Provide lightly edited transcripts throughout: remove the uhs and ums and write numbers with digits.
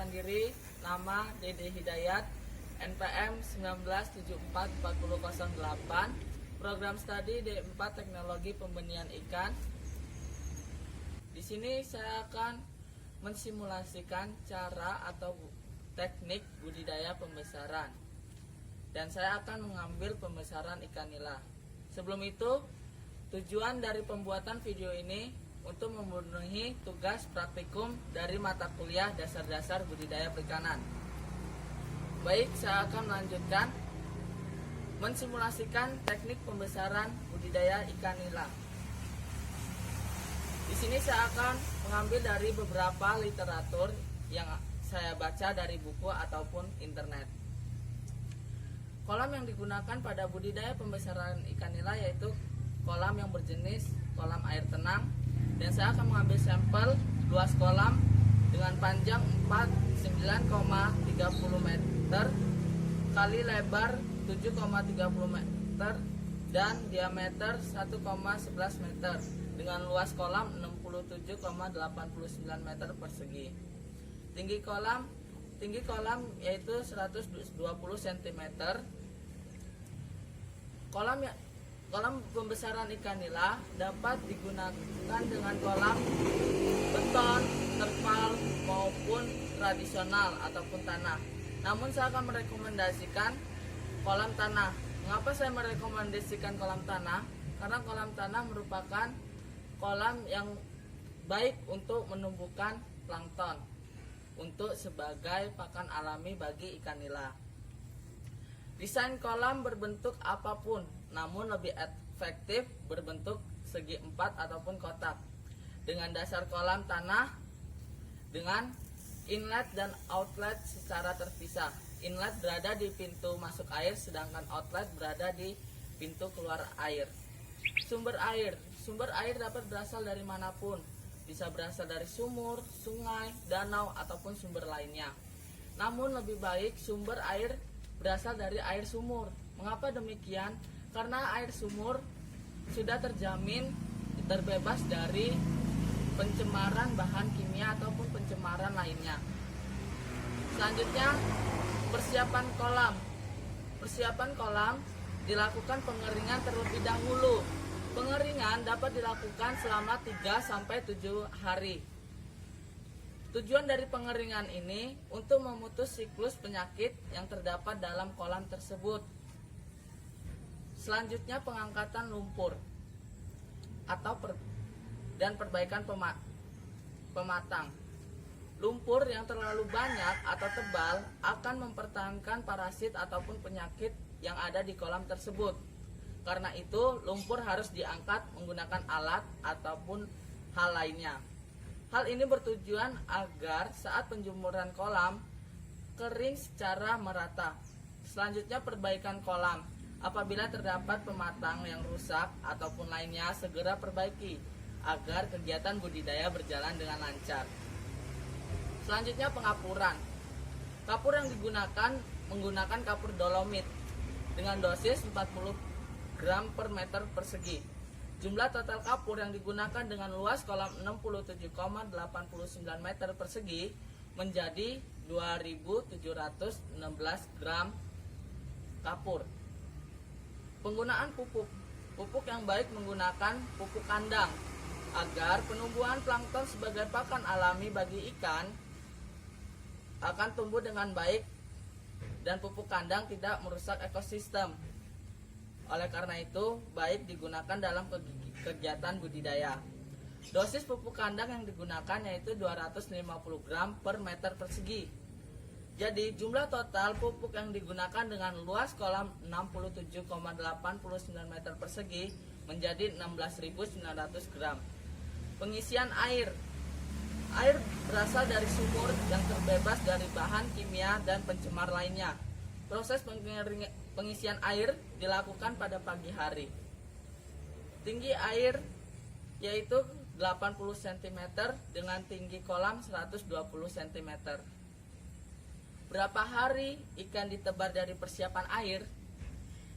Perkenalkan diri, nama Dede Hidayat, NPM 19744008, program studi D4 Teknologi Pembenihan Ikan. Di sini saya akan mensimulasikan cara atau teknik budidaya pembesaran, dan saya akan mengambil pembesaran ikan nila. Sebelum itu, tujuan dari pembuatan video ini untuk memenuhi tugas praktikum dari mata kuliah dasar-dasar budidaya perikanan. Baik, saya akan melanjutkan mensimulasikan teknik pembesaran budidaya ikan nila. Di sini saya akan mengambil dari beberapa literatur yang saya baca dari buku ataupun internet. Kolam yang digunakan pada budidaya pembesaran ikan nila yaitu kolam yang berjenis kolam air tenang, dan saya akan mengambil sampel luas kolam dengan panjang 49,30 meter kali lebar 7,30 meter dan diameter 1,11 meter dengan luas kolam 67,89 meter persegi. Tinggi kolam yaitu 120 cm. Kolam pembesaran ikan nila dapat digunakan dengan kolam beton, terpal maupun tradisional ataupun tanah. Namun saya akan merekomendasikan kolam tanah. Mengapa saya merekomendasikan kolam tanah? Karena kolam tanah merupakan kolam yang baik untuk menumbuhkan plankton untuk sebagai pakan alami bagi ikan nila. Desain kolam berbentuk apapun, namun lebih efektif berbentuk segi empat ataupun kotak, dengan dasar kolam tanah dengan inlet dan outlet secara terpisah. Inlet berada di pintu masuk air, sedangkan outlet berada di pintu keluar air. Sumber air dapat berasal dari manapun, bisa berasal dari sumur, sungai, danau, ataupun sumber lainnya. Namun lebih baik sumber air berasal dari air sumur. Mengapa demikian? Karena air sumur sudah terjamin terbebas dari pencemaran bahan kimia ataupun pencemaran lainnya. Selanjutnya, persiapan kolam. Persiapan kolam dilakukan pengeringan terlebih dahulu. Pengeringan dapat dilakukan selama 3-7 hari. Tujuan dari pengeringan ini untuk memutus siklus penyakit yang terdapat dalam kolam tersebut. Selanjutnya, pengangkatan lumpur dan perbaikan pematang. Lumpur yang terlalu banyak atau tebal akan mempertahankan parasit ataupun penyakit yang ada di kolam tersebut. Karena itu, lumpur harus diangkat menggunakan alat ataupun hal lainnya. Hal ini bertujuan agar saat penjemuran kolam kering secara merata. Selanjutnya, perbaikan kolam. Apabila terdapat pematang yang rusak ataupun lainnya, segera perbaiki agar kegiatan budidaya berjalan dengan lancar. Selanjutnya, pengapuran. Kapur yang digunakan menggunakan kapur dolomit dengan dosis 40 gram per meter persegi. Jumlah total kapur yang digunakan dengan luas kolam 67,89 meter persegi menjadi 2.716 gram kapur. Penggunaan pupuk. Pupuk yang baik menggunakan pupuk kandang agar penumbuhan plankton sebagai pakan alami bagi ikan akan tumbuh dengan baik dan pupuk kandang tidak merusak ekosistem. Oleh karena itu, baik digunakan dalam kegiatan budidaya. Dosis pupuk kandang yang digunakan yaitu 250 gram per meter persegi. Jadi, jumlah total pupuk yang digunakan dengan luas kolam 67,89 meter persegi menjadi 16.900 gram. Pengisian air. Air berasal dari sumur yang terbebas dari bahan kimia dan pencemar lainnya. Proses pengisian air dilakukan pada pagi hari. Tinggi air yaitu 80 cm dengan tinggi kolam 120 cm. Berapa hari ikan ditebar dari persiapan air?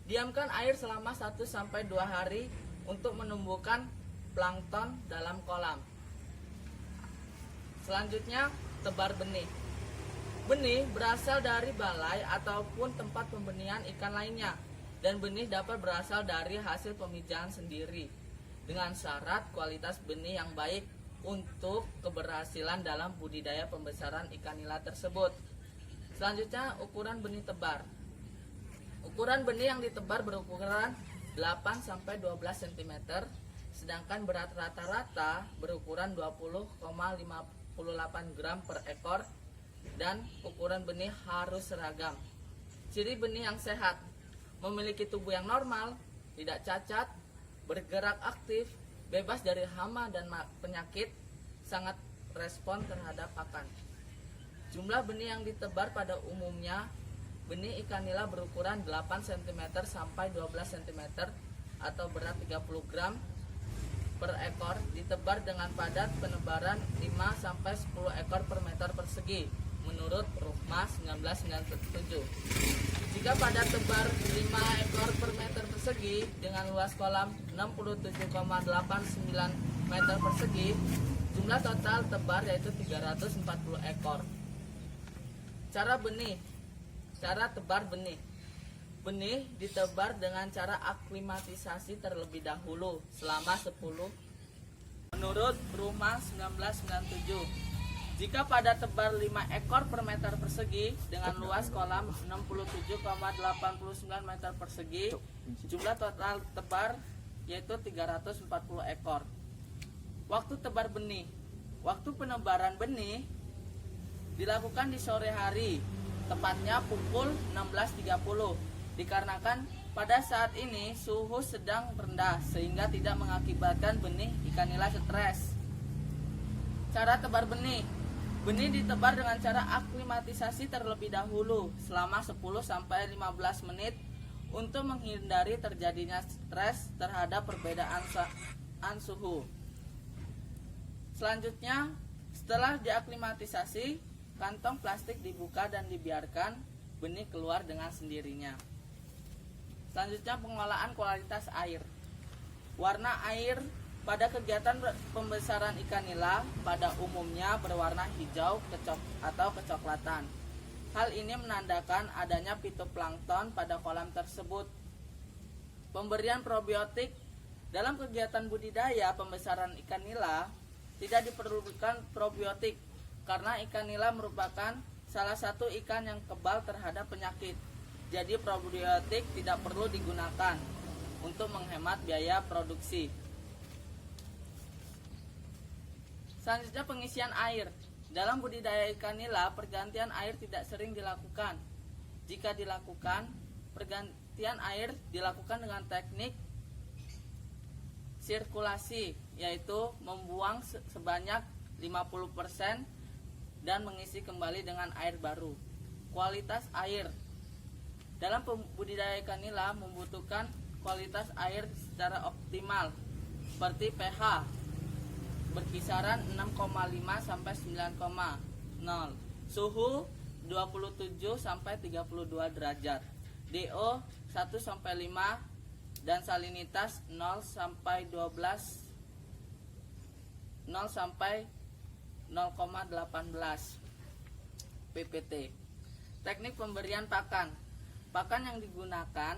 Diamkan air selama 1-2 hari untuk menumbuhkan plankton dalam kolam. Selanjutnya, tebar benih. Benih berasal dari balai ataupun tempat pembenihan ikan lainnya, dan benih dapat berasal dari hasil pemijahan sendiri dengan syarat kualitas benih yang baik untuk keberhasilan dalam budidaya pembesaran ikan nila tersebut. Selanjutnya, ukuran benih tebar. Ukuran benih yang ditebar berukuran 8-12 cm, sedangkan berat rata-rata berukuran 20,58 gram per ekor, dan ukuran benih harus seragam. Ciri benih yang sehat: memiliki tubuh yang normal, tidak cacat, bergerak aktif, bebas dari hama dan penyakit, sangat respon terhadap pakan. Jumlah benih yang ditebar pada umumnya, benih ikan nila berukuran 8 cm sampai 12 cm atau berat 30 gram per ekor, ditebar dengan padat penebaran 5 sampai 10 ekor per meter persegi menurut Rukhma 1997. Jika padat tebar 5 ekor per meter persegi dengan luas kolam 67,89 meter persegi, jumlah total tebar yaitu 340 ekor. Cara tebar benih. Benih ditebar dengan cara aklimatisasi terlebih dahulu selama 10 menurut Rukhma 1997. Jika pada tebar 5 ekor per meter persegi dengan luas kolam 67,89 meter persegi, jumlah total tebar yaitu 340 ekor. Waktu tebar benih. Waktu penebaran benih dilakukan di sore hari, tepatnya pukul 16.30, dikarenakan pada saat ini suhu sedang rendah sehingga tidak mengakibatkan benih ikan nila stres. Cara tebar benih. Benih ditebar dengan cara aklimatisasi terlebih dahulu selama 10-15 menit untuk menghindari terjadinya stres terhadap perbedaan suhu. Selanjutnya, setelah diaklimatisasi, kantong plastik dibuka dan dibiarkan benih keluar dengan sendirinya. Selanjutnya, pengolahan kualitas air. Warna air pada kegiatan pembesaran ikan nila pada umumnya berwarna hijau atau kecoklatan. Hal ini menandakan adanya fitoplankton pada kolam tersebut. Pemberian probiotik. Dalam kegiatan budidaya pembesaran ikan nila tidak diperlukan probiotik karena ikan nila merupakan salah satu ikan yang kebal terhadap penyakit. Jadi probiotik tidak perlu digunakan untuk menghemat biaya produksi. Selanjutnya, pengisian air. Dalam budidaya ikan nila, pergantian air tidak sering dilakukan. Jika dilakukan, pergantian air dilakukan dengan teknik sirkulasi, yaitu membuang sebanyak 50% dan mengisi kembali dengan air baru. Kualitas air. Dalam budidaya ikan nila membutuhkan kualitas air secara optimal, seperti pH berkisaran 6,5 sampai 9,0, suhu 27 sampai 32 derajat, DO 1 sampai 5 dan salinitas 0 sampai 0,18 ppt. Teknik pemberian pakan. Pakan yang digunakan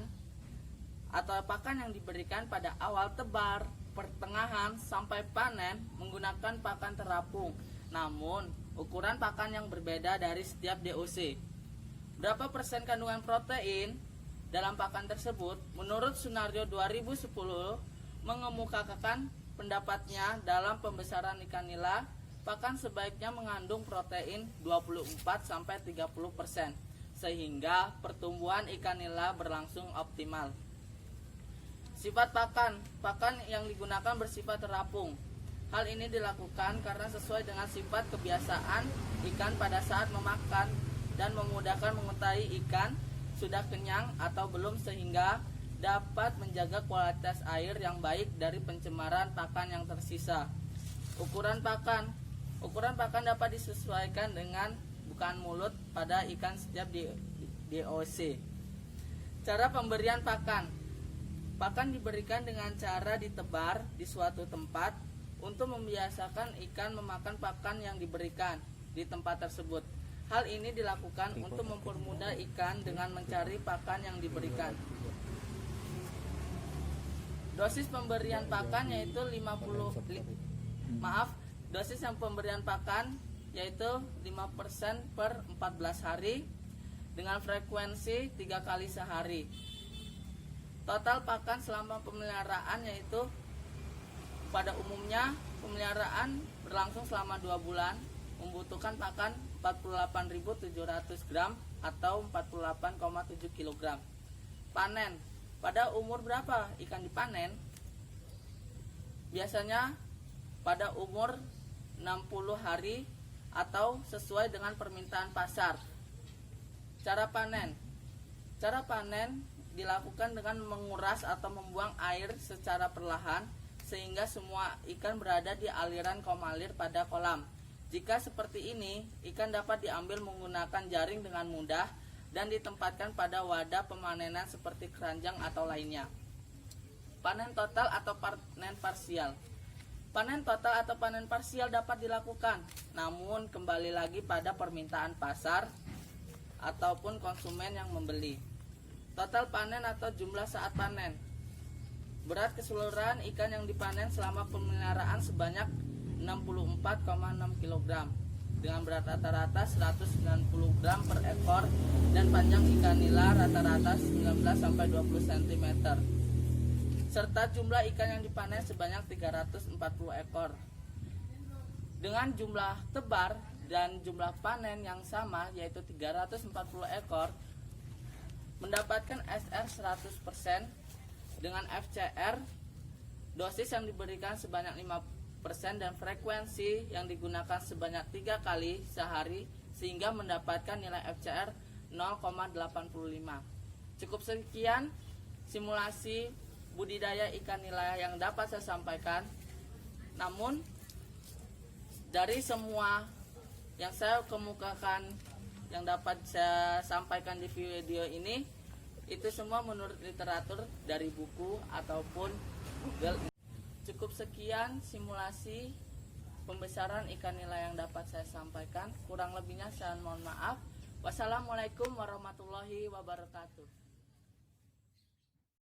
atau pakan yang diberikan pada awal tebar, pertengahan sampai panen menggunakan pakan terapung. Namun, ukuran pakan yang berbeda dari setiap DOC. Berapa persen kandungan protein dalam pakan tersebut? Menurut Sunaryo 2010 mengemukakan pendapatnya dalam pembesaran ikan nila, pakan sebaiknya mengandung protein 24 sampai 30% sehingga pertumbuhan ikan nila berlangsung optimal. Sifat pakan. Pakan yang digunakan bersifat terapung. Hal ini dilakukan karena sesuai dengan sifat kebiasaan ikan pada saat memakan dan memudahkan mengetahui ikan sudah kenyang atau belum sehingga dapat menjaga kualitas air yang baik dari pencemaran pakan yang tersisa. Ukuran pakan. Ukuran pakan dapat disesuaikan dengan bukaan mulut pada ikan setiap DOC. Cara pemberian pakan. Pakan diberikan dengan cara ditebar di suatu tempat untuk membiasakan ikan memakan pakan yang diberikan di tempat tersebut. Hal ini dilakukan untuk mempermudah ikan dengan mencari pakan yang diberikan. Dosis pemberian pakan yaitu dosis yang pemberian pakan yaitu 5% per 14 hari dengan frekuensi 3 kali sehari. Total pakan selama pemeliharaan yaitu pada umumnya pemeliharaan berlangsung selama 2 bulan, membutuhkan pakan 48.700 gram atau 48,7 kg. Panen. Pada umur berapa ikan dipanen? Biasanya pada umur 60 hari atau sesuai dengan permintaan pasar. Cara panen. Cara panen dilakukan dengan menguras atau membuang air secara perlahan sehingga semua ikan berada di aliran komalir pada kolam. Jika seperti ini, ikan dapat diambil menggunakan jaring dengan mudah dan ditempatkan pada wadah pemanenan seperti keranjang atau lainnya. Panen total atau panen parsial. Panen total atau panen parsial dapat dilakukan, namun kembali lagi pada permintaan pasar ataupun konsumen yang membeli. Total panen atau jumlah saat panen. Berat keseluruhan ikan yang dipanen selama pemeliharaan sebanyak 64,6 kg dengan berat rata-rata 190 gram per ekor dan panjang ikan nila rata-rata 19-20 cm serta jumlah ikan yang dipanen sebanyak 340 ekor. Dengan jumlah tebar dan jumlah panen yang sama yaitu 340 ekor mendapatkan SR 100% dengan FCR dosis yang diberikan sebanyak 5% dan frekuensi yang digunakan sebanyak 3 kali sehari sehingga mendapatkan nilai FCR 0,85. Cukup sekian simulasi budidaya ikan nila yang dapat saya sampaikan. Namun dari semua yang saya kemukakan yang dapat saya sampaikan di video ini itu semua menurut literatur dari buku ataupun Google. Cukup sekian simulasi pembesaran ikan nila yang dapat saya sampaikan. Kurang lebihnya saya mohon maaf. Wassalamualaikum warahmatullahi wabarakatuh.